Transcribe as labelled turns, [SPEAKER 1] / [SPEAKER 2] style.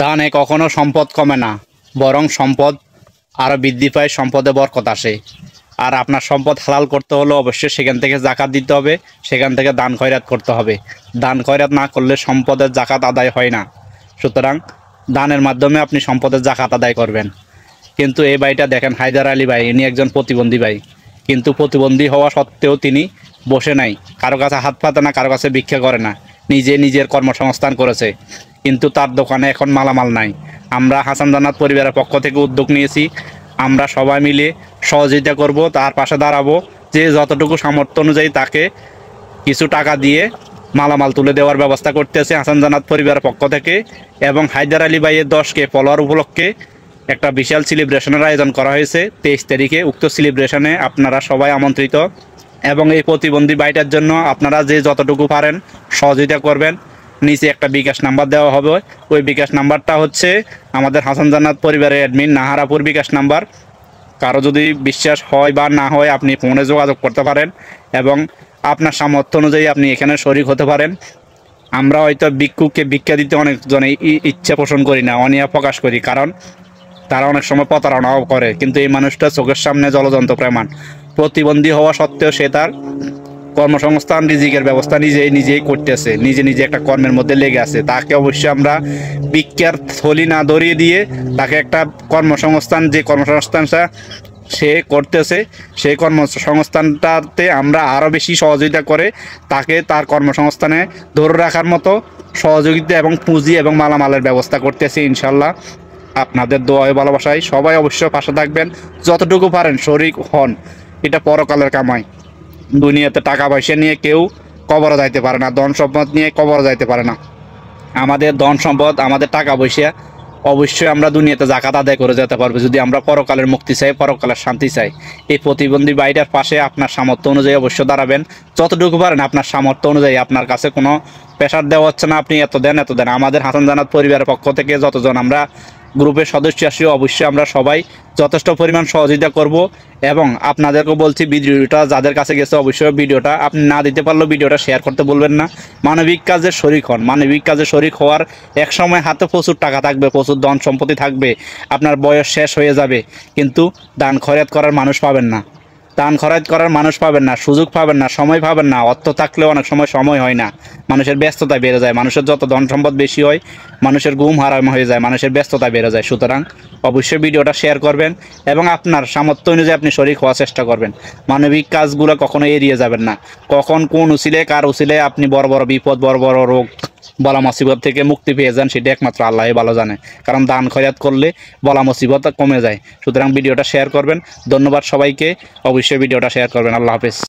[SPEAKER 1] দানে কখনো সম্পদ কমে না, বরং সম্পদ আরও বৃদ্ধি পায়, সম্পদে বরকত আসে। আর আপনার সম্পদ হালাল করতে হলে অবশ্যই সেখান থেকে জাকাত দিতে হবে, সেখান থেকে দান খয়রাত করতে হবে। দান খয়রাত না করলে সম্পদের জাকাত আদায় হয় না। সুতরাং দানের মাধ্যমে আপনি সম্পদের জাকাত আদায় করবেন। কিন্তু এই ভাইটা দেখেন, হায়দার আলী ভাই, ইনি একজন প্রতিবন্ধী ভাই, কিন্তু প্রতিবন্ধী হওয়া সত্ত্বেও তিনি বসে নাই, কারো কাছে হাত পাতে না, কারো কাছে ভিক্ষা করে না, নিজে নিজের কর্মসংস্থান করেছে। কিন্তু তার দোকানে এখন মালামাল নাই। আমরা হাসান জান্নাত পরিবারের পক্ষ থেকে উদ্যোগ নিয়েছি, আমরা সবাই মিলে সহযোগিতা করব, তার পাশে দাঁড়াবো। যে যতটুকু সামর্থ্য অনুযায়ী তাকে কিছু টাকা দিয়ে মালামাল তুলে দেওয়ার ব্যবস্থা করতেছে হাসান জান্নাত পরিবারের পক্ষ থেকে। এবং হায়দার আলী ভাইয়ের 10কে ফলোয়ার উপলক্ষে একটা বিশাল সেলিব্রেশনের আয়োজন করা হয়েছে 23 তারিখে। উক্ত সেলিব্রেশনে আপনারা সবাই আমন্ত্রিত। এবং এই প্রতিবন্ধী ভাইটার জন্য আপনারা যে যতটুকু পারেন সহযোগিতা করবেন। নিচে একটা বিকাশ নাম্বার দেওয়া হবে, ওই বিকাশ নাম্বারটা হচ্ছে আমাদের হাসান জান্নাত পরিবারের অ্যাডমিন নাহারাপুর বিকাশ নাম্বার। কারো যদি বিশ্বাস হয় বা না হয় আপনি ফোনে যোগাযোগ করতে পারেন এবং আপনার সামর্থ্য অনুযায়ী আপনি এখানে শরিক হতে পারেন। আমরা হয়তো ভিক্ষুককে ভিক্ষা দিতে অনেকজনে ইচ্ছা পোষণ করি না, অনীহা প্রকাশ করি, কারণ তারা অনেক সময় প্রতারণাও করে। কিন্তু এই মানুষটা চোখের সামনে জলজন্ত প্রমাণ। প্রতিবন্ধী হওয়া সত্ত্বেও সে তার কর্মসংস্থান, রিজিকের ব্যবস্থা নিজেই করতেছে, নিজে একটা কর্মের মধ্যে লেগে আছে। তাকে অবশ্যই আমরা ভিক্ষার থলি না ধরিয়ে দিয়ে তাকে একটা কর্মসংস্থান, যে কর্মসংস্থানটা সে করতেছে সেই কর্মসংস্থানটাতে আমরা আরও বেশি সহযোগিতা করে তাকে তার কর্মসংস্থানে ধরে রাখার মতো সহযোগিতা এবং পুঁজি এবং মালামালের ব্যবস্থা করতেছি ইনশাল্লাহ। আপনাদের দোয়ায় ভালোবাসায় সবাই অবশ্যই পাশে থাকবেন, যতটুকু পারেন শরিক হন। এটা পরকালের কামাই। দুনিয়াতে টাকা পয়সা নিয়ে কেউ কবরে যাইতে পারে না, ধন সম্পদ নিয়ে কবরে যাইতে পারে না। আমাদের ধন সম্পদ, আমাদের টাকা পয়সা অবশ্যই আমরা দুনিয়াতে জাকাত আদায় করে যেতে পারবো, যদি আমরা পরকালের মুক্তি চাই, পরকালের শান্তি চাই। এই প্রতিবন্ধী ভাইটার পাশে আপনার সামর্থ্য অনুযায়ী অবশ্যই দাঁড়াবেন, যতটুকু পারেন আপনার সামর্থ্য অনুযায়ী। আপনার কাছে কোনো প্রেশার দেওয়া হচ্ছে না, আপনি এত দেন এত দেন। আমাদের হাসান জান্নাত পরিবারের পক্ষ থেকে যতজন আমরা গ্রুপের সদস্য আছি, অবশ্যই আমরা সবাই যথেষ্ট পরিমাণ সহযোগিতা করব। এবং আপনাদেরকে বলছি, ভিডিওটা যাদের কাছে গেছে অবশ্যই ভিডিওটা আপনি না দিতে পারলেও ভিডিওটা শেয়ার করতে বলবেন না। মানবিক কাজে শরিক হন। মানবিক কাজে শরিক হওয়ার এক সময় হাতে প্রচুর টাকা থাকবে, প্রচুর ধন সম্পত্তি থাকবে, আপনার বয়স শেষ হয়ে যাবে, কিন্তু দান খয়রাত করার মানুষ পাবেন না। দান খরচ করার মানুষ পাবেন না, সুযোগ পাবেন না, সময় পাবেন না। অর্থ থাকলেও অনেক সময় সময় হয় না, মানুষের ব্যস্ততা বেড়ে যায়। মানুষের যত ধন সম্পদ বেশি হয়, মানুষের ঘুম হারাম হয়ে যায়, মানুষের ব্যস্ততা বেড়ে যায়। সুতরাং অবশ্যই ভিডিওটা শেয়ার করবেন এবং আপনার সামর্থ্য অনুযায়ী আপনি শরিক হওয়ার চেষ্টা করবেন। মানবিক কাজগুলো কখনো এড়িয়ে যাবেন না। কখন কোন উসিলে কার উসিলে আপনি বড় বড় বিপদ, বড় বড় রোগ, বলা মুসিবত থেকে মুক্তি পেয়ে যান, সেটা একমাত্র আল্লাহই ভালো জানে। কারণ দান খয়রাত করলে বলা মুসিবত কমে যায়। সুতরাং ভিডিওটা শেয়ার করবেন। ধন্যবাদ সবাইকে, অবশ্যই ভিডিওটা শেয়ার করবেন। আল্লাহ হাফেজ।